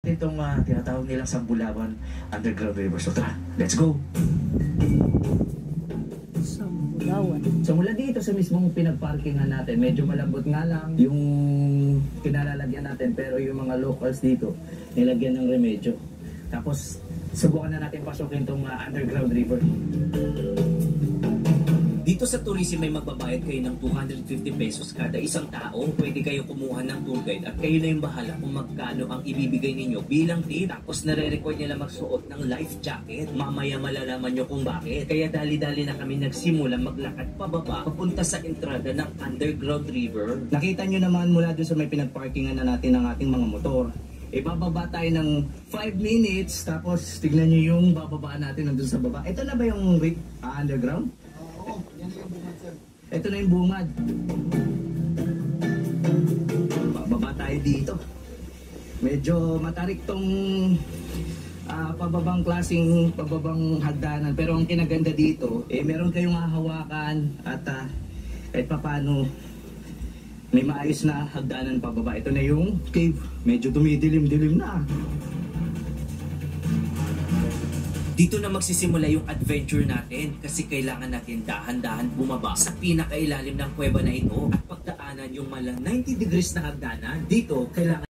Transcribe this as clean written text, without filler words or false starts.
Itong tinatawag nilang Sambulawan Underground River. So tara, let's go! Sambulawan. So mula dito sa mismong pinagparkingan natin, medyo malambot nga lang yung kinalalagyan natin, pero yung mga locals dito, nilagyan ng remedyo. Tapos subukan na natin pasukin itong underground river. Dito sa tourism may magbabayad kayo ng 250 pesos kada isang tao. Pwede kayo kumuha ng tour guide at kayo na yung bahala kung magkano ang ibibigay ninyo bilang tip. Tapos nare-record nila magsuot ng life jacket. Mamaya malalaman nyo kung bakit. Kaya dali-dali na kami nagsimula maglakad pababa papunta sa entrada ng underground river. Nakita nyo naman mula doon sa may pinagparkingan na natin ng ating mga motor. Ibababa tayo ng 5 minutes, tapos tignan nyo yung bababaan natin nandun sa baba. Ito na ba yung underground? Oo, yan yung bungad, sir. Ito na yung bungad. Bababa tayo dito. Medyo matarik tong pababang klaseng pababang hagdanan. Pero ang kinaganda dito, meron kayong hahawakan at kahit papano may maayos na hagdanan pababa. Ito na yung cave. Medyo dumidilim-dilim na. Dito na magsisimula yung adventure natin kasi kailangan natin dahan-dahan bumaba sa pinakailalim ng kuweba na ito at pagdaanan yung malang 90 degrees na hagdanan. Dito, kailangan